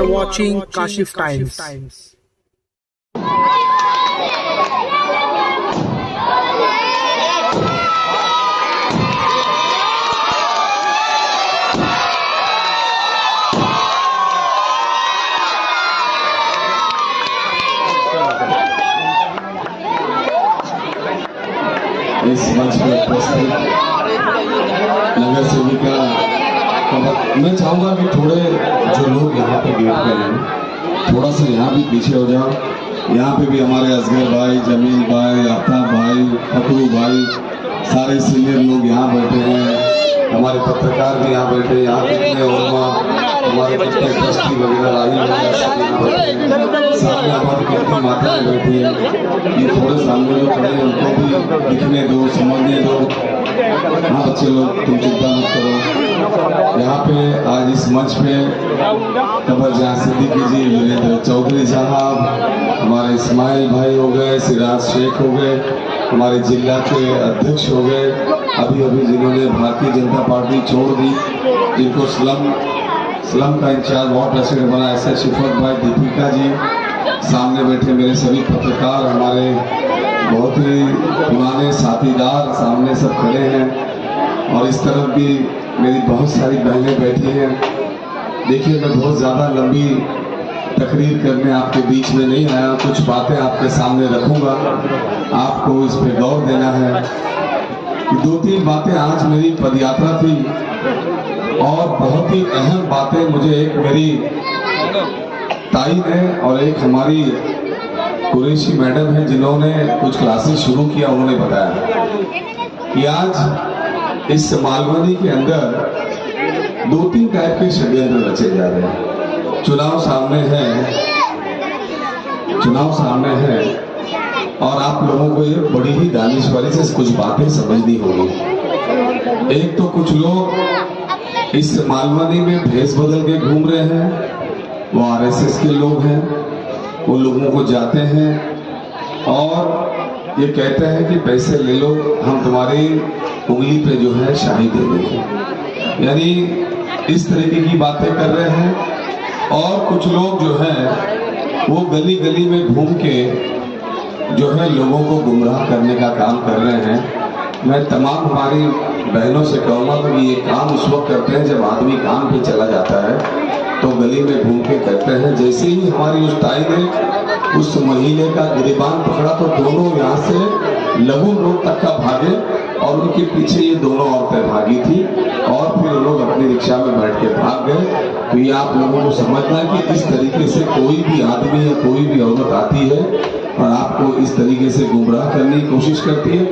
are watching Kashif Times. इस मंच पर उपस्थित नगर सेविका, मैं चाहूंगा कि थोड़े जो लोग यहाँ पे गेट पे हैं थोड़ा सा यहाँ भी पीछे हो जाओ। यहाँ पे भी हमारे असगर भाई, जमील भाई, आफ्ताब भाई, फकरू भाई, सारे सीनियर लोग यहाँ बैठे हैं। हमारे पत्रकार भी यहाँ बैठे हैं। यहाँ कितने उलमा, हमारे कितने ट्रस्टी वगैरह आई सामने हमारी कितनी माताएं बैठी है। ये थोड़े सामने जो खड़े हैं उनको भी दिखने दो, समझने दो। हाँ बच्चे लोग, तुम चिंता मत करो। यहाँ पे आज इस मंच पे कमरजान सिद्दीकी जी, वीरेंद्र चौधरी साहब, हमारे इस्माइल भाई हो गए, सिराज शेख हो गए, हमारे जिला के अध्यक्ष हो गए, अभी अभी जिन्होंने भारतीय जनता पार्टी छोड़ दी, जिनको स्लम का इंचार्ज वार्ड प्रेसिडेंट बना, ऐसे शिफत भाई, दीपिका जी, सामने बैठे मेरे सभी पत्रकार, हमारे बहुत ही पुराने साथीदार सामने सब खड़े हैं, और इस तरफ भी मेरी बहुत सारी बहनें बैठी हैं। देखिए, मैं बहुत ज़्यादा लंबी तकरीर करने आपके बीच में नहीं आया, कुछ बातें आपके सामने रखूंगा, आपको इस पे गौर देना है कि 2-3 बातें। आज मेरी पदयात्रा थी और बहुत ही अहम बातें मुझे एक मेरी ताई ने और एक हमारी कुरैशी मैडम है जिन्होंने कुछ क्लासेस शुरू किया, उन्होंने बताया कि आज इस मालवनी के अंदर 2-3 टाइप के षड्यंत्र रचे जा रहे हैं। चुनाव सामने है और आप लोगों को ये बड़ी ही दानिशवारी से कुछ बातें समझनी होगी। एक तो कुछ लोग इस मालवनी में भेष बदल के घूम रहे हैं, वो आरएसएस के लोग हैं, वो लोगों को जाते हैं और ये कहते हैं कि पैसे ले लो, हम तुम्हारी उंगली पे जो है शाही दे देंगे, यानी इस तरीके की बातें कर रहे हैं। और कुछ लोग जो है वो गली गली में घूम के जो है लोगों को गुमराह करने का काम कर रहे हैं। मैं तमाम हमारी बहनों से कहूँगा कि ये काम उस वक्त करते हैं जब आदमी काम पे चला जाता है, तो गली में घूम के करते हैं। जैसे ही हमारी उस ताई ने उस महिला का गिरबान पकड़ा तो दोनों यहाँ से लघु रोड तक का भागे और उनके पीछे ये दोनों औरतें भागी थी और फिर लोग अपनी रिक्शा में बैठ के भाग गए। तो ये आप लोगों को समझना है कि इस तरीके से कोई भी आदमी या कोई भी औरत आती है और आपको इस तरीके से गुमराह करने की कोशिश करती है,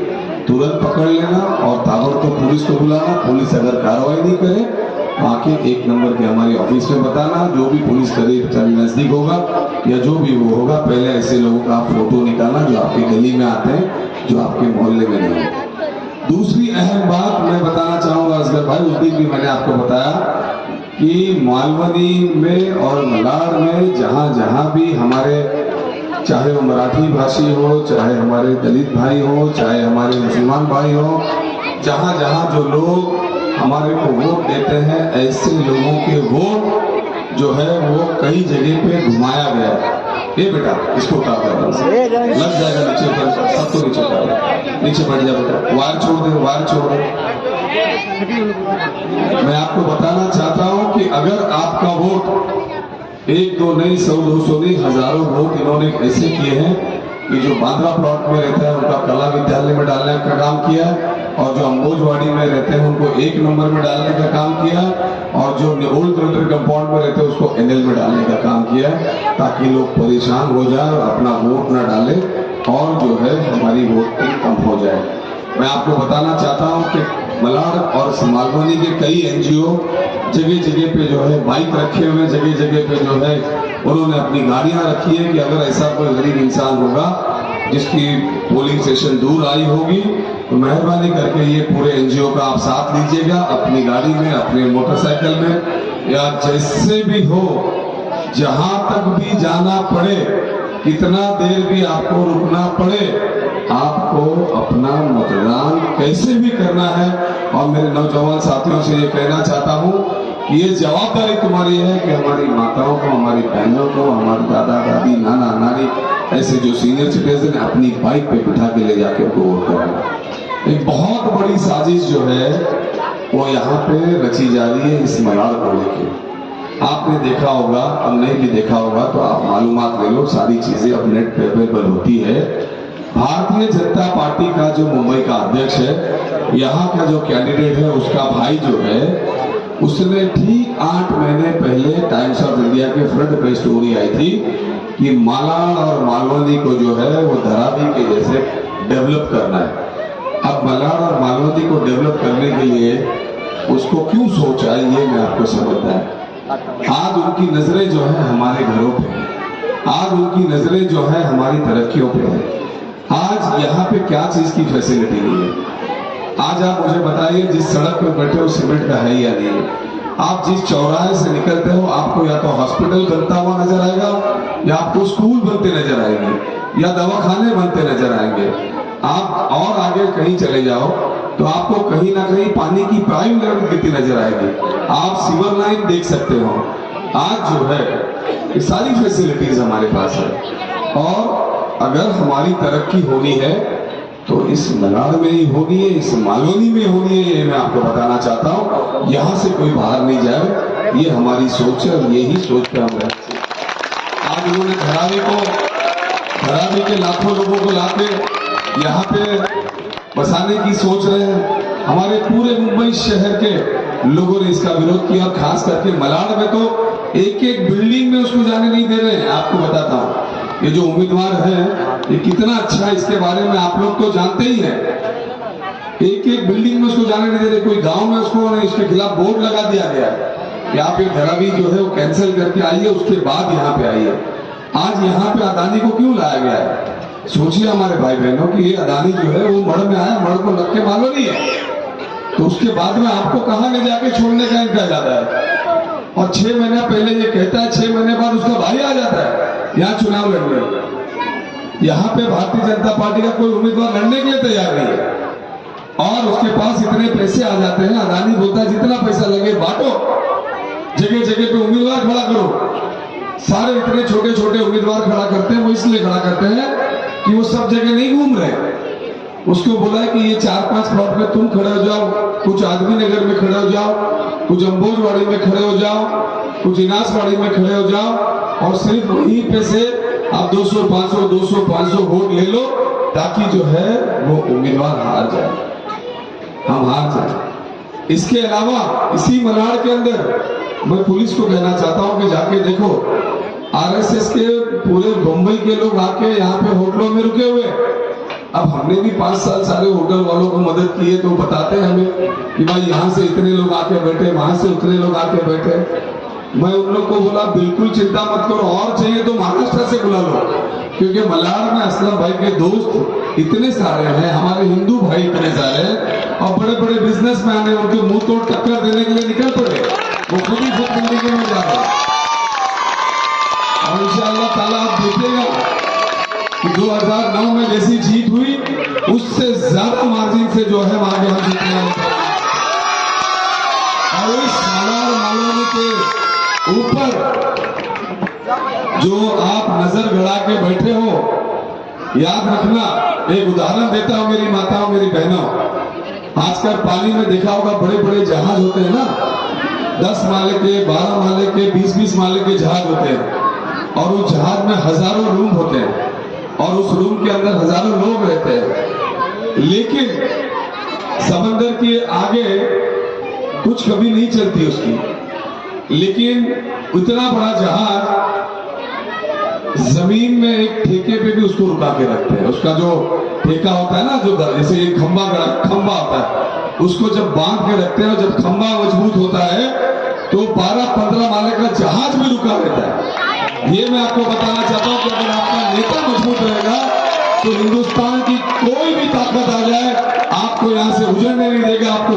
तुरंत पकड़ लेना और ताबड़तोड़ पुलिस को बुलाना। पुलिस अगर कार्रवाई नहीं करे आके 1 नंबर के हमारे ऑफिस में बताना, जो भी पुलिस करीब नजदीक होगा या जो भी वो होगा, पहले ऐसे लोगों का फोटो निकालना जो आपके गली में आते हैं, जो आपके मोहल्ले में नहीं है। दूसरी अहम बात मैं बताना चाहूंगा असगर भाई, उस दिन भी मैंने आपको बताया कि मालवनी में और मलाड में जहां जहां भी हमारे, चाहे वो मराठी भाषी हो, चाहे हमारे दलित भाई हो, चाहे हमारे मुसलमान भाई हो, जहां जहां जो लोग हमारे को वोट देते हैं, ऐसे लोगों के वोट जो है वो कई जगह पे घुमाया गया। ये बेटा इसको उतार दो, लग जाएगा नीचे पर, सबको नीचे उतार, नीचे बैठ जा बेटा, वायर छोड़ दे, वायर छोड़ दे। मैं आपको बताना चाहता हूं कि अगर आपका वोट 1-2 नहीं, 100-200 नहीं, हजारों वोट इन्होंने ऐसे किए हैं कि जो बांद्रा प्लॉट में रहता है उनका कला विद्यालय में डालने का काम किया, और जो अंबोजवाड़ी में रहते हैं उनको 1 नंबर में डालने का काम किया, और जो ओल्ड मिलिट्री कंपाउंड में रहते हैं उसको एनएल में डालने का काम किया, ताकि लोग परेशान हो जाए और अपना वोट न डाले और जो है हमारी वोटिंग कम हो जाए। मैं आपको बताना चाहता हूं कि मलाड और मालवनी के कई एनजीओ जगह जगह पे जो है बाइक रखे हुए, जगह जगह पे जो है उन्होंने अपनी गाड़ियां रखी है कि अगर ऐसा कोई गरीब इंसान होगा जिसकी पोलिंग स्टेशन दूर आई होगी, तो मेहरबानी करके ये पूरे एनजीओ का आप साथ लीजिएगा, अपनी गाड़ी में, अपने मोटरसाइकिल में, या जैसे भी हो, जहां तक भी जाना पड़े, कितना देर भी आपको रुकना पड़े, आपको अपना मतदान कैसे भी करना है। और मेरे नौजवान साथियों से ये कहना चाहता हूं कि ये जवाबदारी तुम्हारी है कि हमारी माताओं को, हमारी बहनों को, हमारे दादा दादी, नाना नानी, ऐसे जो सीनियर सिटीजन अपनी बाइक पे बिठा के ले जाके उनको वोट कराना। एक बहुत बड़ी साजिश जो है वो यहाँ पे रची जा रही है इस मलाड़ को लेके। आपने देखा होगा, अब नहीं भी देखा होगा तो आप मालूमात ले लो, सारी चीजें अब नेट पे अवेलेबल होती है। भारतीय जनता पार्टी का जो मुंबई का अध्यक्ष है, यहाँ का जो कैंडिडेट है, उसका भाई जो है, उसने ठीक 8 महीने पहले टाइम्स ऑफ इंडिया के फ्रंट पे स्टोरी आई थी कि मालाड और मालवनी को जो है वो धरावी के जैसे डेवलप करना है। अब मालाड और मालवनी को डेवलप करने के लिए उसको क्यों सोचा ये मैं आपको समझता है। आज उनकी नजरें जो है हमारे घरों पे है, आज उनकी नजरें जो है हमारी तरक्कियों पे है। आज यहाँ पे क्या चीज की फैसिलिटी नहीं है। आज आप मुझे बताइए, जिस सड़क पे बैठे हो सीमेंट का है या नहीं है। आप जिस चौराहे से निकलते हो आपको या तो हॉस्पिटल बनता हुआ नजर आएगा, या आपको स्कूल बनते नजर आएंगे, या दवाखाने बनते नजर आएंगे। आप और आगे कहीं चले जाओ तो आपको कहीं ना कहीं पानी की पाइप लाइन गिरती नजर आएगी, आप सीवर लाइन देख सकते हो। आज जो है ये सारी फैसिलिटीज हमारे पास है, और अगर हमारी तरक्की होनी है तो इस मलाड में ही होनी है, इस मालवनी में होनी है, ये मैं आपको बताना चाहता हूँ। यहाँ से कोई बाहर नहीं जाए, ये हमारी सोच है और यही सोच पे हम रहते हैं। आज उन्होंने धरावी के लाखों लोगों को लाके यहाँ पे बसाने की सोच रहे हैं। हमारे पूरे मुंबई शहर के लोगों ने इसका विरोध किया, और खास करके मलाड में तो एक एक बिल्डिंग में उसको जाने नहीं दे रहे हैं। आपको बताता हूँ, ये जो उम्मीदवार है ये कितना अच्छा है, इसके बारे में आप लोग तो जानते ही हैं। एक एक बिल्डिंग में उसको जाने नहीं दे रहे। कोई गांव में उसको इसके खिलाफ बोर्ड लगा दिया गया कि आप ये धरावी जो है वो कैंसिल करके आइए, उसके बाद यहाँ पे आइए। आज यहाँ पे अदानी को क्यों लाया गया है? सोचिए हमारे भाई बहनों कि ये अदानी जो है वो मड़ में आया, मड़ को लग के मालूम नहीं है, तो उसके बाद में आपको कहाँ ले जाके छोड़ने का इनका इरादा है। और 6 महीना पहले ये कहता है, 6 महीने बाद उसका भाई आ जाता है यहाँ चुनाव लड़ने। यहाँ पे भारतीय जनता पार्टी का कोई उम्मीदवार लड़ने के लिए तैयार नहीं है, और उसके पास इतने पैसे आ जाते हैं। अदानी बोलता है जितना पैसा लगे बांटो, जगह जगह पे उम्मीदवार खड़ा करो। सारे इतने छोटे छोटे उम्मीदवार खड़ा करते हैं, वो इसलिए खड़ा करते हैं कि वो सब जगह नहीं घूम रहे। उसको बोला है कि ये 4-5 प्लॉट में तुम खड़े हो जाओ, कुछ आदमी नगर में खड़े हो जाओ, कुछ अम्बोजवाड़ी में खड़े हो जाओ, कुछ इनासवाड़ी में खड़े हो जाओ, और सिर्फ वहीं पे से आप 200-500 वोट ले लो, ताकि जो है वो उम्मीदवार हार जाए, हम हार जाए। इसके अलावा इसी मलाड़ के अंदर मैं पुलिस को कहना चाहता हूं कि जाके देखो, आरएसएस के पूरे मुंबई के लोग आके यहाँ पे होटलों में रुके हुए। अब हमने भी 5 साल सारे होटल वालों को मदद की है, तो बताते हैं हमें कि भाई यहाँ से इतने लोग आके बैठे, वहां से उतने लोग आके बैठे। मैं उन लोग को बोला बिल्कुल चिंता मत करो, और चाहिए तो महाराष्ट्र से बुला लो, क्योंकि मलाड में असलम भाई के दोस्त इतने सारे हैं, हमारे हिंदू भाई इतने सारे हैं, और बड़े बड़े बिजनेसमैन हैं, उनके मुंह तोड़ टक्कर देने के लिए निकल पड़े। वो खुद ही खुद जिंदगी में जा रहे हैं, और इंशाअल्लाह ताला आप देखेगा कि 2009 में जैसी जीत हुई, उससे ज्यादा मार्जिन से जो है आगे हम जीतने वाले हैं। और इस मालवनी के ऊपर जो आप नजर गड़ा के बैठे हो, याद रखना, एक उदाहरण देता हूं मेरी माताओं मेरी बहनों। आजकल पानी में देखा होगा बड़े बड़े जहाज होते हैं ना, 10 माले के, 12 माले के, 20-20 माले के जहाज होते हैं, और उस जहाज में हजारों रूम होते हैं, और उस रूम के अंदर हजारों लोग रहते हैं। लेकिन समंदर के आगे कुछ कभी नहीं चलती उसकी, लेकिन उतना बड़ा जहाज जमीन में एक ठेके पे भी उसको रुका के रखते हैं। उसका जो ठेका होता है ना, जो जैसे एक खंबा होता है, उसको जब बांध के रखते हैं, जब खंबा मजबूत होता है तो 12-15 माले का जहाज भी रुका रहता है। ये मैं आपको बताना चाहता हूं कि अगर आपका नेता मजबूत रहेगा तो हिंदुस्तान की कोई भी ताकत आ जाए, आपको यहाँ से उजड़ने नहीं देगा, आपको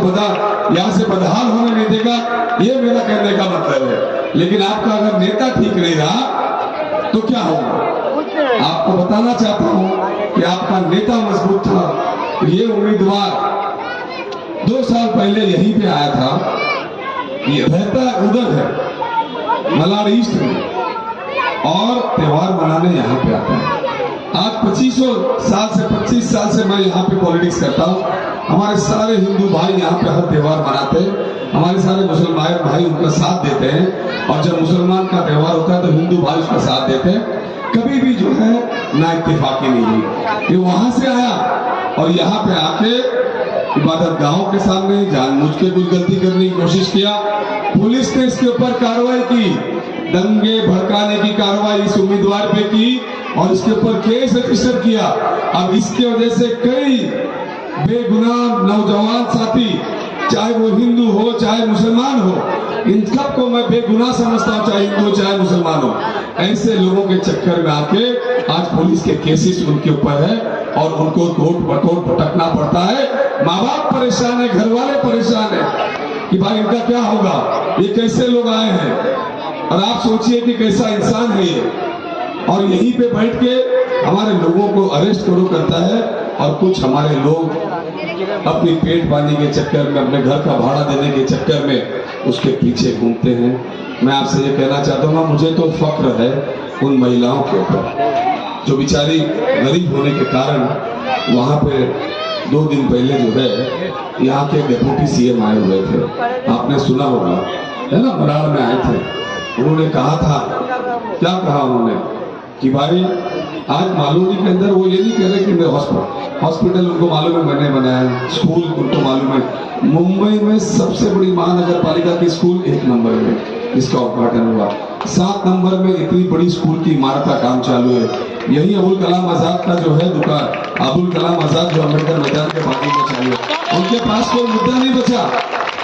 यहाँ से बदहाल होने नहीं देगा। ये मेरा कहने का मतलब है। लेकिन आपका अगर नेता ठीक नहीं रहा तो क्या होगा? आपको बताना चाहता हूं कि आपका नेता मजबूत था। ये उम्मीदवार 2 साल पहले यहीं पे आया था, ये रहता उधर है मलाड ईस्ट में और त्योहार मनाने यहाँ पे आता है। आज 25 साल से मैं यहाँ पे पॉलिटिक्स करता हूँ। हमारे सारे हिंदू भाई यहाँ पे हर त्योहार मनाते हैं, हमारे सारे मुसलमान भाई उनका साथ देते हैं, और जब मुसलमान का त्योहार होता है तो हिंदू भाई उसका साथ देते हैं। कभी भी जो है ना इत्तेफाकी नहीं हुई। ये वहां से आया और यहाँ पे आके इबादत गाहों के सामने जानबूझ के कुछ गलती करने की कोशिश किया। पुलिस ने इसके ऊपर कार्रवाई की, दंगे भड़काने की कार्रवाई इस उम्मीदवार पे की और इसके ऊपर केस रजिस्टर किया। अब इसके वजह से कई बेगुनाह नौजवान साथी, चाहे वो हिंदू हो चाहे मुसलमान हो, इन सबको मैं बेगुनाह समझता हूँ, चाहे हिंदू हो चाहे मुसलमान हो। ऐसे लोगों के चक्कर में आके आज पुलिस के केसेस उनके ऊपर है और उनको कोर्ट बकोर्ट भटकना पड़ता है। माँ बाप परेशान है, घर वाले परेशान है कि भाई इनका क्या होगा, ये कैसे लोग आए हैं। और आप सोचिए कि कैसा इंसान है ये, और यहीं पे बैठ के हमारे लोगों को अरेस्ट करो करता है। और कुछ हमारे लोग अपनी पेट पानी के चक्कर में, अपने घर का भाड़ा देने के चक्कर में उसके पीछे घूमते हैं। मैं आपसे ये कहना चाहता हूँ, मुझे तो फक्र है उन महिलाओं के ऊपर जो बेचारी गरीब होने के कारण वहाँ पे 2 दिन पहले जो है यहाँ के डिप्टी सीएम आए हुए थे, आपने सुना होगा है ना, मलाड में आए थे। उन्होंने कहा था, क्या कहा उन्होंने कि भाई आज मालूनी के अंदर वो ये नहीं कह रहे कि हॉस्पिटल उनको मालूम है मैंने बनाया, स्कूल उनको मालूम है। मुंबई में सबसे बड़ी महानगर पालिका की स्कूल 1 नंबर में इसका उद्घाटन हुआ, 7 नंबर में इतनी बड़ी स्कूल की इमारत का काम चालू है। यही अबुल कलाम आजाद का जो है दुकान, अबुल कलाम आजाद जो अम्बेडकर मैदान के बाकी में चालू है, उनके पास कोई मुद्दा नहीं बचा।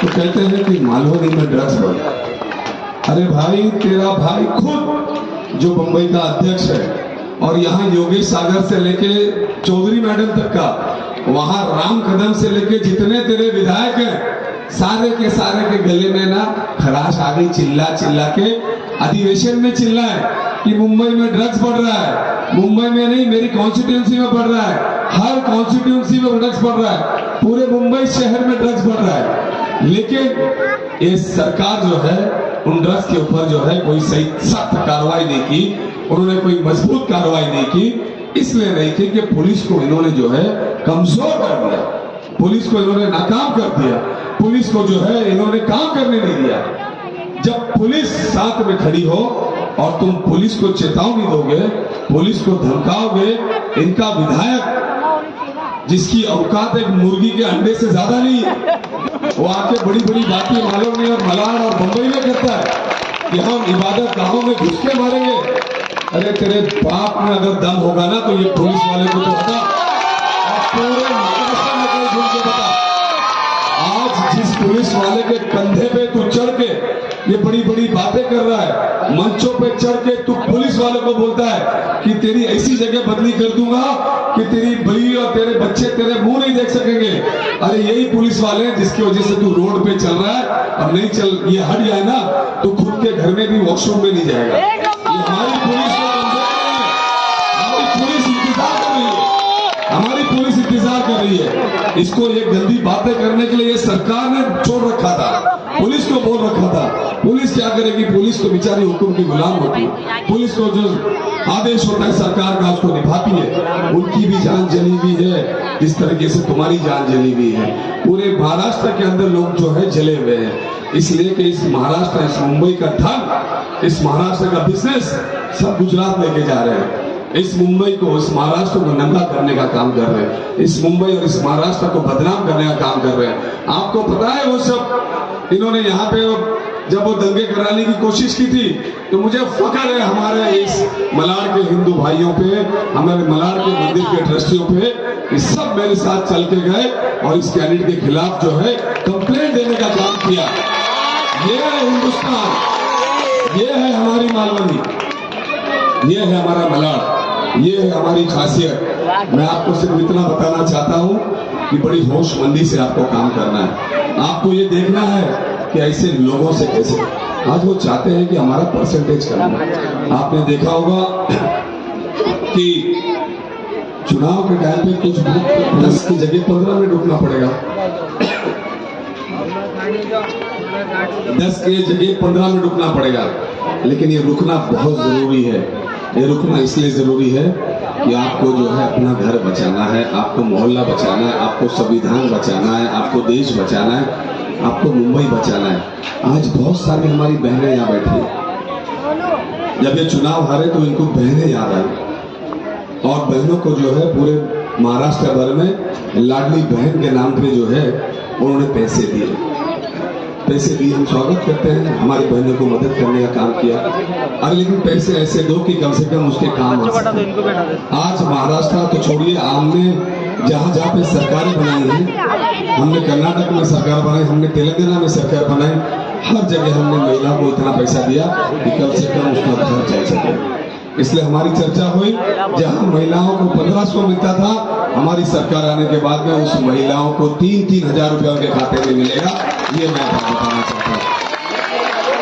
तो कहते हैं कि मालवनी में ड्रग्स बढ़। अरे भाई, तेरा भाई खुद जो मुंबई का अध्यक्ष है और यहाँ योगेश सागर से लेके चौधरी मैडम तक का, वहां राम कदम से लेके जितने तेरे विधायक हैं, सारे के सारे के गले में ना खराश आ गई। चिल्ला चिल्ला के अधिवेशन में चिल्लाए कि मुंबई में ड्रग्स बढ़ रहा है। मुंबई में नहीं, मेरी कॉन्स्टिट्यूंसी में बढ़ रहा है, हर कॉन्स्टिट्यूंसी में ड्रग्स बढ़ रहा है, पूरे मुंबई शहर में ड्रग्स बढ़ रहा है। लेकिन ये सरकार जो है उन ड्रग्स के ऊपर जो है कोई सही सख्त कार्रवाई नहीं की, उन्होंने कोई मजबूत कार्रवाई नहीं की। इसलिए नहीं की कि पुलिस को इन्होंने जो है कमजोर कर दिया, पुलिस को इन्होंने नाकाम कर दिया, पुलिस को जो है इन्होंने काम करने नहीं दिया। जब पुलिस साथ में खड़ी हो और तुम पुलिस को चेतावनी दोगे, पुलिस को धमकाओगे, इनका विधायक जिसकी औकात एक मुर्गी के अंडे से ज्यादा नहीं है, वो आके बड़ी बड़ी बातें मालूम नहीं और मलाड और बंबई में करता है कि हम इबादत गाहों में घुस के मारेंगे। अरे तेरे बाप में अगर दम होगा ना तो ये पुलिस वाले को तो बता, और पूरे महाराष्ट्र में कोई घूम के बता। आज जिस पुलिस वाले के कंधे पे तू चढ़ के ये बड़ी बड़ी बातें कर रहा है, मंचों पे चढ़ के तू पुलिस वालों को बोलता है कि तेरी ऐसी जगह बदली कर दूंगा कि तेरी बली और तेरे बच्चे तेरे मुंह नहीं देख सकेंगे। अरे यही पुलिस वाले हैं जिसकी वजह से तू रोड पे चल रहा है, अब नहीं चल, ये हट जाए ना तो खुद के घर में भी वॉशरूम में नहीं जाएगा। ये हमारी पुलिस को हमारी पुलिस इंतजार कर रही है, हमारी पुलिस इंतजार कर रही है। इसको ये गंदी बातें करने के लिए ये सरकार ने छोड़ रखा था, पुलिस को बोल रखा था। पुलिस क्या करेगी, पुलिस तो बेचारी हुक्म की गुलाम होती है, पुलिस को जो आदेश होता है सरकार का उसको निभाती है। उनकी भी जान जली हुई है जिस तरीके से तुम्हारी जान जली हुई है। पूरे महाराष्ट्र के अंदर लोग जो है जले हुए हैं, इसलिए कि इस महाराष्ट्र, इस मुंबई का धन, इस महाराष्ट्र का बिजनेस सब गुजरात लेके जा रहे हैं। इस मुंबई को, इस महाराष्ट्र को नंगा करने का काम कर रहे हैं, इस मुंबई और इस महाराष्ट्र को बदनाम करने का काम कर रहे हैं। आपको पता है वो सब इन्होंने यहाँ पे जब वो दंगे कराने की कोशिश की थी, तो मुझे फख्र है हमारे इस मलाड के हिंदू भाइयों पे, हमारे मलाड के मंदिर के ट्रस्टियों पे, ये सब मेरे साथ चल के गए और इस कैंडिडेट के खिलाफ जो है कंप्लेंट देने का काम किया। ये है हिंदुस्तान, ये है हमारी मालवनी, ये है हमारा मलाड, ये है हमारी खासियत। मैं आपको सिर्फ इतना बताना चाहता हूँ कि बड़ी होशमंदी से आपको काम करना है। आपको ये देखना है कि ऐसे लोगों से कैसे, आज वो चाहते हैं कि हमारा परसेंटेज करना। आपने देखा होगा कि चुनाव के टाइम पे कुछ 10 की जगह 15 मिनट रुकना पड़ेगा। 10 के जगह 15 में रुकना पड़ेगा, लेकिन ये रुकना बहुत जरूरी है। ये रुकना इसलिए जरूरी है कि आपको जो है अपना घर बचाना है, आपको मोहल्ला बचाना है, आपको संविधान बचाना है, आपको देश बचाना है, आपको मुंबई बचाना है। आज बहुत सारी हमारी बहनें यहाँ बैठी, जब ये चुनाव हारे तो इनको बहनें याद आई, और बहनों को जो है पूरे महाराष्ट्र भर में लाडली बहन के नाम पे जो है उन्होंने पैसे दिए। हम स्वागत करते हैं, हमारी बहनों को मदद करने का काम किया। अरे लेकिन पैसे ऐसे दो कि कम से कम उसके काम आ सके। आज महाराष्ट्र तो छोड़िए, हमने जहाँ जहाँ पे सरकारें बनाई हैं, हमने कर्नाटक में सरकार बनाई, हमने तेलंगाना में सरकार बनाई, हर जगह हमने महिला को इतना पैसा दिया कि कम से कम उसका घर चल सके। इसलिए हमारी चर्चा हुई, जहां महिलाओं को 1500 मिलता था, हमारी सरकार आने के बाद में उस महिलाओं को 3-3 हजार रुपया उनके खाते में मिलेगा। ये मैं आपको बताना चाहता हूँ।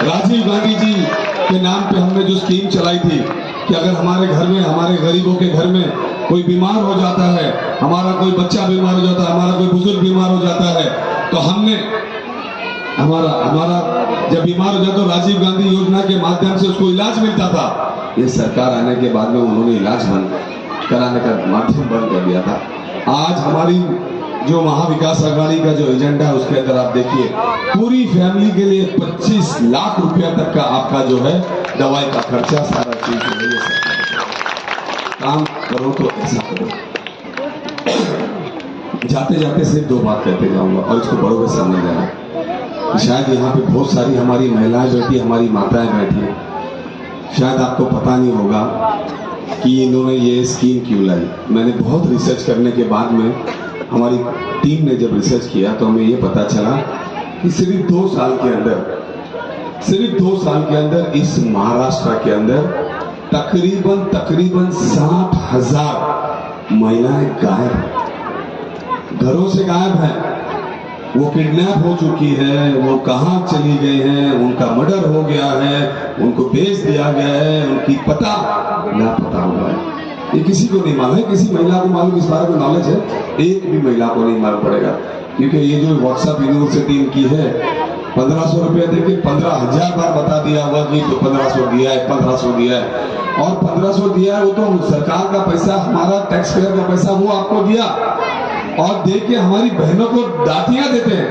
राजीव गांधी जी के नाम पे हमने जो स्कीम चलाई थी कि अगर हमारे घर में, हमारे गरीबों के घर में कोई बीमार हो जाता है, हमारा कोई बच्चा बीमार हो जाता है, हमारा कोई बुजुर्ग बीमार हो जाता है, तो हमने हमारा जब बीमार हो जाता तो राजीव गांधी योजना के माध्यम से उसको इलाज मिलता था। ये सरकार आने के बाद में उन्होंने इलाज बंद कराने का माध्यम बंद कर दिया था। आज हमारी जो महाविकास अघाड़ी का जो एजेंडा है उसके अंदर आप देखिए, पूरी फैमिली के लिए 25 लाख रुपया तक का आपका जो है दवाई का खर्चा सारा चीज हो रही है। काम करो तो ऐसा करो। जाते जाते सिर्फ 2 बात कहते जाऊंगा और इसको बड़ों के सामने जाना। शायद यहाँ पे बहुत सारी हमारी महिलाएं बैठी, हमारी माताएं बैठी हैं, शायद आपको पता नहीं होगा कि इन्होंने ये स्कीम क्यों लाई। मैंने बहुत रिसर्च करने के बाद में, हमारी टीम ने जब रिसर्च किया तो हमें ये पता चला कि सिर्फ 2 साल के अंदर इस महाराष्ट्र के अंदर तकरीबन 60,000 महिलाएं गायब, घरों से गायब हैं। वो किडनैप हो चुकी है, वो कहाँ चली गई हैं, उनका मर्डर हो गया है, उनको बेच दिया गया है, उनकी पता लापता हुआ है। ये किसी को नहीं मालूम है, किसी महिला को मालूम, इस बारे में नॉलेज है, एक भी महिला को नहीं मालूम पड़ेगा। क्योंकि ये जो व्हाट्सएप यूनिवर्सिटी इनकी है, 1500 रुपया देके 15,000 बार बता दिया हुआ कि तो 1500 दिया है, 1500 दिया है, और 1500 दिया है वो तो सरकार का पैसा, हमारा टैक्स पेयर का पैसा वो आपको दिया, और देख के हमारी बहनों को डांटियां देते हैं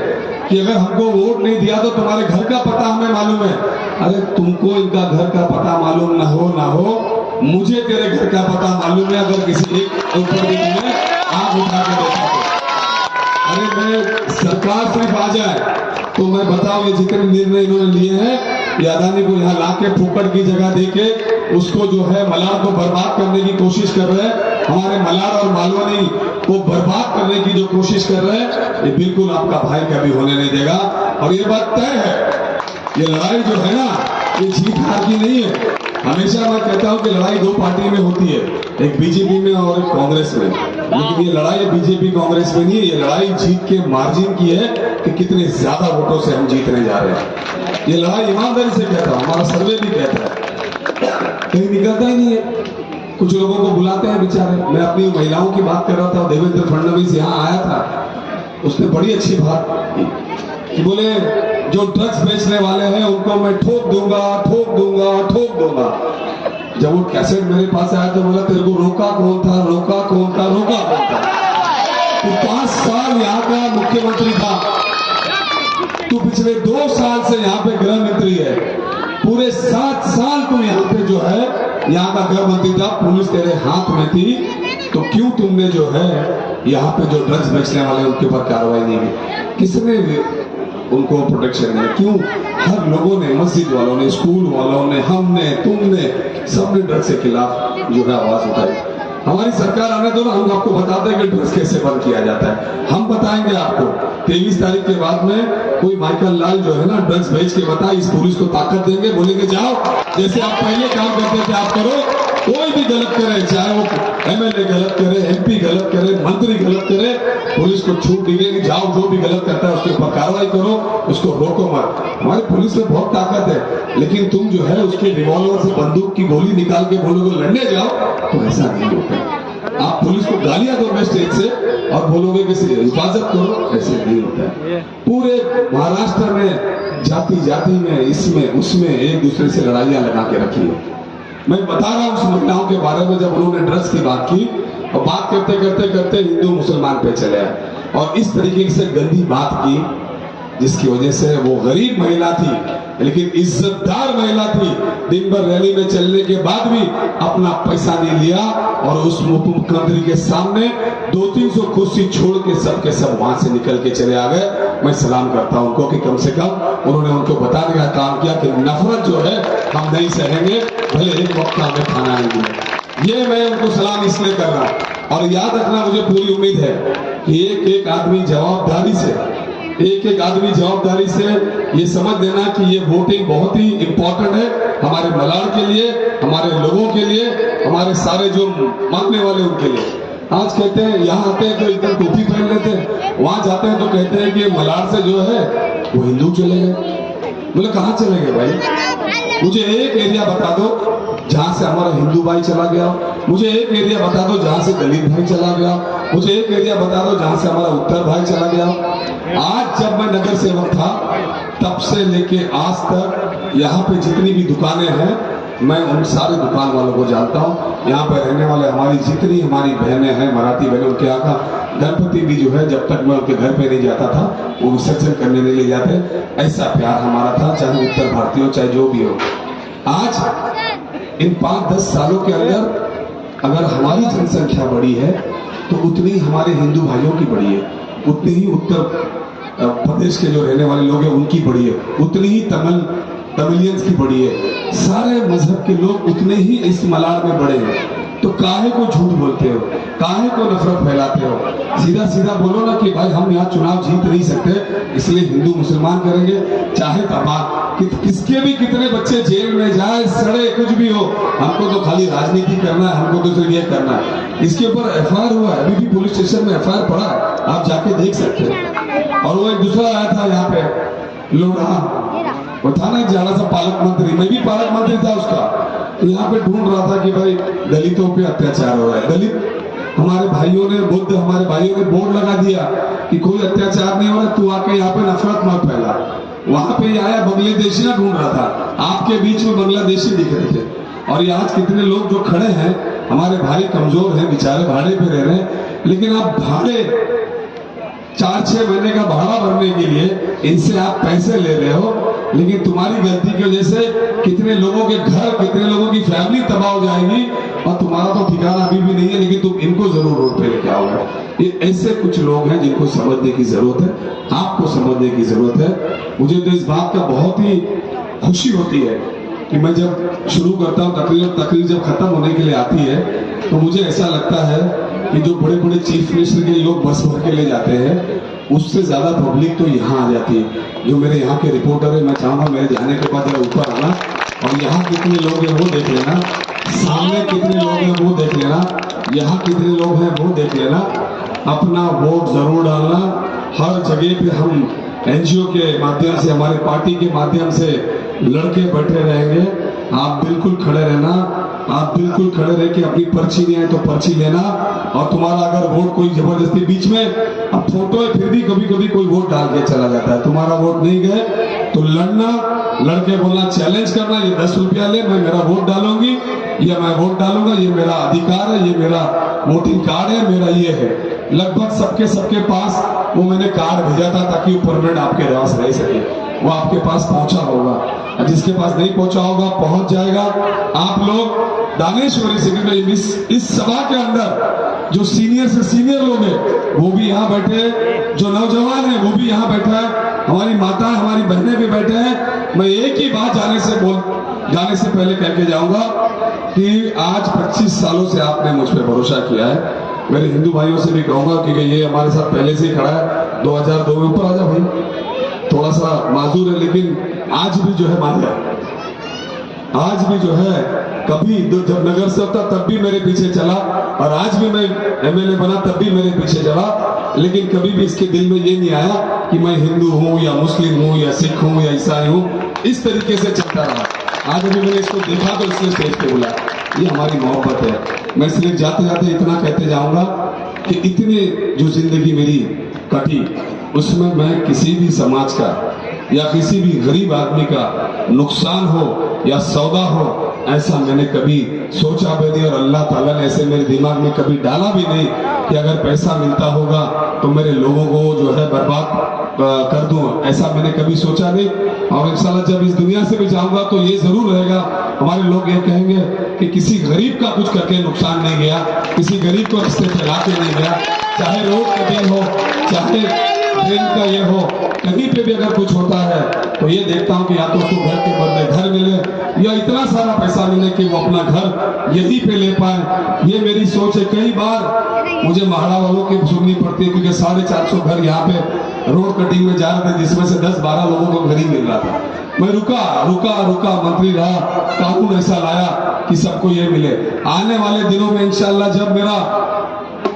कि अगर हमको वोट नहीं दिया तो तुम्हारे घर का पता हमें मालूम है। अरे तुमको इनका घर का पता मालूम ना हो, मुझे तेरे घर का पता मालूम है। अगर किसी एक ऊपर में आंख उठा के देखा तो, अरे मैं सरकार सिर्फ आ जाए तो मैं बताऊं, ये जितने निर्णय इन्होंने लिए हैं, ये अदानी को यहाँ लाके फुकट की जगह देके उसको जो है मलार को बर्बाद करने की कोशिश कर रहे हैं। हमारे मलार और मालवनी को बर्बाद करने की जो कोशिश कर रहे हैं, ये बिल्कुल आपका भाई कभी होने नहीं देगा। और ये बात तय है, ये लड़ाई जो है ना, ये जीत हार की नहीं है। हमेशा मैं कहता हूं कि लड़ाई 2 पार्टी में होती है, एक बीजेपी में और एक कांग्रेस में, लेकिन ये लड़ाई बीजेपी कांग्रेस में नहीं है, ये लड़ाई जीत के मार्जिन की है कि कितने ज्यादा वोटों से हम जीतने जा रहे हैं। ये लड़ाई ईमानदारी से कहता हूं, हमारा सर्वे भी कहता है, कहीं निकलता ही नहीं है। कुछ लोगों को बुलाते हैं बेचारे। मैं अपनी महिलाओं की बात कर रहा था, देवेंद्र फडणवीस यहाँ आया था, उसने बड़ी अच्छी बात की कि बोले जो ड्रग्स बेचने वाले हैं उनको मैं ठोक दूंगा। जब वो कैसेट मेरे पास आया तो बोला तेरे को रोका कौन था? तू 5 साल यहाँ का मुख्यमंत्री था, तू पिछले 2 साल से यहाँ पे गृह मंत्री है, पूरे 7 साल तू यहाँ पे जो है यहाँ का गृह मंत्री था, पुलिस तेरे हाथ में थी, तो क्यों तुमने जो है यहाँ पे जो ड्रग्स बेचने वाले उनके ऊपर कार्रवाई नहीं की? किसने उनको प्रोटेक्शन दिया? क्यों हर लोगों ने, मस्जिद वालों ने, स्कूल वालों ने, हमने, तुमने, सबने ड्रग्स के खिलाफ जो है आवाज उठाई। हमारी सरकार आने दो ना, हम आपको बताते हैं कि ड्रग्स कैसे बंद किया जाता है। हम बताएंगे आपको 23 तारीख के बाद में कोई माइकल लाल जो है ना ड्रग्स बेच के बता, इस पुलिस को ताकत देंगे, बोलेंगे जाओ जैसे आप पहले काम करते थे आप करो। कोई भी गलत करे, चाहे वो एमएलए गलत करे, एमपी गलत करे, मंत्री गलत करे, पुलिस को छूट दी गई, जाओ जो भी गलत करता है उसके ऊपर कार्रवाई करो, उसको रोको मत। हमारी पुलिस में बहुत ताकत है, लेकिन तुम जो है उसके रिवॉल्वर से बंदूक की गोली निकाल के बोलोगे लड़ने जाओ, तो ऐसा नहीं होता। आप पुलिस को गालियां दोगे स्टेज से और बोलोगे कि हिफाजत करो, ऐसे नहीं होता है। पूरे महाराष्ट्र में जाति जाति में इसमें उसमें एक दूसरे से लड़ाइयां लगा के रखी है। मैं बता रहा हूं उस महिलाओं के बारे में, जब उन्होंने ड्रग्स की बात की और बात करते करते करते हिंदू मुसलमान पे चले आए और इस तरीके से गंदी बात की, जिसकी वजह से वो गरीब महिला थी लेकिन इज्जतदार महिला थी, दिन भर रैली में चलने के बाद भी अपना पैसा नहीं लिया और उस मुख्यमंत्री के सामने 200-300 कुर्सी छोड़ के सब वहां से निकल के चले आ गए। मैं सलाम करता हूं उनको कि कम से कम उन्होंने उनको बताने का काम किया कि नफरत जो है हम नहीं सहेंगे, भले एक वक्त का हमें खाना नहीं मिले। ये मैं उनको सलाम इसलिए कर रहा। और याद रखना, मुझे पूरी उम्मीद है कि एक आदमी जवाबदारी से ये समझ लेना कि ये वोटिंग बहुत ही इंपॉर्टेंट है हमारे मलाड़ के लिए, हमारे लोगों के लिए, हमारे सारे जो मांगने वाले उनके लिए। आज कहते हैं यहाँ आते हैं तो एकदम टोपी पहन लेते हैं, वहां जाते हैं तो कहते हैं कि मलाड़ से जो है वो हिंदू चले गए। बोले कहाँ चले गए भाई? मुझे एक एरिया बता दो जहां से हमारा हिंदू भाई चला गया, मुझे एक एरिया बता दो जहां से दलित भाई चला गया, मुझे एक एरिया बता दो जहां से हमारा उत्तर भाई चला गया। आज जब मैं नगर सेवक था तब से लेके आज तक यहाँ पे जितनी भी दुकानें हैं मैं उन सारे दुकान वालों को जानता हूँ। यहाँ पे रहने वाले हमारी बहनें हैं, मराठी बहनें, उनके यहाँ का गणपति भी जो है जब तक मैं उनके घर पे नहीं जाता था वो विसर्जन करने नहीं ले जाते। ऐसा प्यार हमारा था, चाहे उत्तर भारतीय हो चाहे जो भी हो। आज इन 5-10 सालों के अंदर अगर हमारी जनसंख्या बढ़ी है तो उतनी हमारे हिंदू भाइयों की बढ़ी है, उतनी ही उत्तर प्रदेश के जो रहने वाले लोग हैं उनकी बढ़ी है, उतनी ही तमिलियंस की बढ़ी है, सारे मजहब के लोग उतने ही इस मलाड़ में बढ़े हैं। तो काहे को झूठ बोलते हो, काहे को नफरत फैलाते हो? सीधा सीधा बोलो ना कि भाई हम यहाँ चुनाव जीत नहीं सकते इसलिए हिंदू मुसलमान करेंगे, चाहे तबाह किसके भी कितने बच्चे जेल में जाए, सड़े, कुछ भी हो, हमको तो खाली राजनीति करना है, हमको तो सिर्फ ये करना है। इसके ऊपर एफआईआर हुआ है, अभी भी पुलिस स्टेशन में एफआईआर पड़ा है, आप जाके देख सकते हैं। और वो एक दूसरा आया था यहाँ पे लोढ़ा, वो था ना जाड़ा सा पालक मंत्री, मैं भी पालक मंत्री था उसका, तो यहाँ पे ढूंढ रहा था कि भाई दलितों पे अत्याचार हो रहा है। दलित हमारे भाइयों ने बोर्ड लगा दिया कि कोई अत्याचार नहीं हो रहा, तू आके यहाँ पे नफरत मत फैला। वहां पे आया बांग्लादेशी ना ढूंढ रहा था, आपके बीच में बांग्लादेशी दिख रहे थे। और ये आज कितने लोग जो खड़े हैं हमारे भाई कमजोर हैं, बेचारे भाड़े पे रह रहे हैं, लेकिन आप भाड़े 4-6 महीने का भाड़ा भरने के लिए इनसे आप पैसे ले रहे हो, लेकिन तुम्हारी गलती की वजह से कितने लोगों के घर, कितने लोगों की फैमिली तबाह हो जाएगी और तुम्हारा तो ठिकाना अभी भी नहीं है, लेकिन तुम इनको जरूर रोड पे लेके आओगे। ये ऐसे कुछ लोग हैं जिनको समझने की जरूरत है, आपको समझने की जरूरत है। मुझे तो इस बात का बहुत ही खुशी होती है कि मैं जब शुरू करता हूँ तकरीर जब खत्म होने के लिए आती है तो मुझे ऐसा लगता है कि जो बड़े बड़े चीफ मिनिस्टर के लोग बस भर के ले जाते हैं उससे ज्यादा पब्लिक तो यहाँ आ जाती है। जो मेरे यहाँ के रिपोर्टर है, मैं चाहूंगा मेरे जाने के बाद जरा ऊपर आना और यहाँ कितने लोग हैं वो देख लेना, सामने कितने लोग हैं वो देख लेना, यहाँ कितने लोग हैं वो देख लेना। अपना वोट जरूर डालना। हर जगह पे हम एनजीओ के माध्यम से, हमारे पार्टी के माध्यम से लड़के बैठे रहेंगे। आप बिल्कुल खड़े रहना, आप बिल्कुल खड़े रह के अपनी पर्ची नहीं आए तो पर्ची लेना। और तुम्हारा अगर वोट कोई जबरदस्ती बीच में, अब फोटो है फिर भी कभी कभी कोई वोट डाल के चला जाता है, तुम्हारा वोट नहीं गए तो लड़ना, लड़के बोलना, चैलेंज करना, ये 10 रुपया ले, मैं मेरा वोट डालूंगी या मैं वोट डालूंगा, ये मेरा अधिकार है, ये मेरा वोटिंग कार्ड है, मेरा ये है। लगभग सबके पास वो मैंने कार्ड भेजा था ताकि वो परमानेंट आपके पास रह सके, वो आपके पास पहुंचा होगा। जिसके पास नहीं पहुंचा होगा पहुंच जाएगा। आप लोग दानेश्वरी सिटी में इस सभा के अंदर जो सीनियर से सीनियर लोग हैं वो भी यहाँ बैठे, जो नौजवान है वो भी यहाँ बैठा है, हमारी माता हमारी बहनें भी बैठे हैं। मैं एक ही बात जाने से पहले कह के जाऊंगा कि आज 25 सालों से आपने मुझ पर भरोसा किया है। मेरे हिंदू भाइयों से भी कहूंगा कि ये हमारे साथ पहले से ही खड़ा है, 2002 में ऊपर आ जा भाई, थोड़ा सा माजूर है लेकिन आज भी जो है मान जाए, आज भी जो है कभी जब नगर सेवक था तब भी मेरे पीछे चला और आज भी मैं एमएलए बना तब भी मेरे पीछे चला, लेकिन कभी भी इसके दिल में ये नहीं आया कि मैं हिंदू हूं या मुस्लिम हूं या सिख हूं या ईसाई हूं। इस तरीके से चलता रहा। आज अभी मैंने इसको देखा तो इसलिए स्टेज पे बोला, ये हमारी मोहब्बत है। मैं सिर्फ जाते जाते इतना कहते जाऊंगा कि इतनी जो जिंदगी मेरी कटी उसमें मैं किसी भी समाज का या किसी भी गरीब आदमी का नुकसान हो या सौदा हो ऐसा मैंने कभी सोचा भी नहीं, और अल्लाह ताला ने ऐसे मेरे दिमाग में कभी डाला भी नहीं कि अगर पैसा मिलता होगा तो मेरे लोगों को जो है बर्बाद कर दूं, ऐसा मैंने कभी सोचा नहीं। और इंशाल्लाह जब इस दुनिया से भी जाऊंगा तो ये जरूर रहेगा, हमारे लोग ये कहेंगे कि किसी गरीब का कुछ करके नुकसान नहीं गया, किसी गरीब को रिश्ते फैला के नहीं गया, चाहे रोड कटिंग हो, चाहे ट्रेन का ये हो, कहीं पे भी अगर कुछ होता है तो ये देखता हूँ कि या तो उसको घर के बदले घर मिले या इतना सारा पैसा मिले कि वो अपना घर यहीं पे ले पाए। ये मेरी सोच है। कई बार मुझे महाड़ा वालों की सुननी पड़ती है क्योंकि 450 घर यहाँ पे रोड कटिंग में जा रहे थे जिसमें से 10-12 लोगों को घर ही मिल रहा था। मैं रुका मंत्री रहा, कानून ऐसा लाया कि सबको ये मिले। आने वाले दिनों में इंशाल्लाह जब मेरा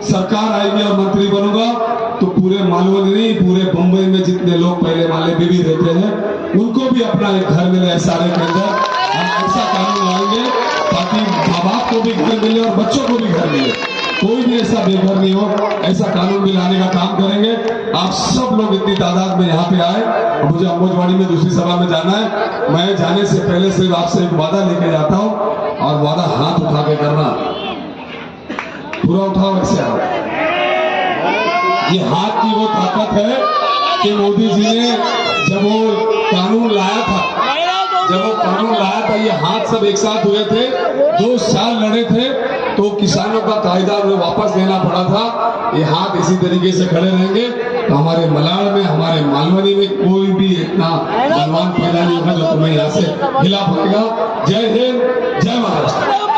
सरकार आएगी और मंत्री बनूंगा तो पूरे मालवनी नहीं, पूरे बंबई में जितने लोग पहले वाले भी रहते हैं उनको भी अपना एक घर मिले। एसआरए के अंदर हम ऐसा कानून लाएंगे ताकि माँ बाप को भी घर मिले और बच्चों को भी घर मिले, कोई भी ऐसा बेघर नहीं हो। ऐसा कानून भी लाने का काम करेंगे। आप सब लोग इतनी तादाद में यहाँ पे आए। मुझे अम्बोजवाड़ी में दूसरी सभा में जाना है। मैं जाने से पहले सिर्फ आपसे एक वादा लेके जाता हूँ, और वादा हाथ उठा के करना, पूरा उठाओ ऐसे हाथ। ये हाथ की वो ताकत है कि मोदी जी ने जब वो कानून लाया था, ये हाथ सब एक साथ हुए थे, 2 साल लड़े थे, तो किसानों का कायदा उन्हें वापस लेना पड़ा था। ये हाथ इसी तरीके से खड़े रहेंगे तो हमारे मलाड़ में, हमारे मालवनी में कोई भी इतना बलवान पैदा नहीं होगा जो तुम्हें यहाँ से हिला पाएगा। जय हिंद, जय महाराष्ट्र।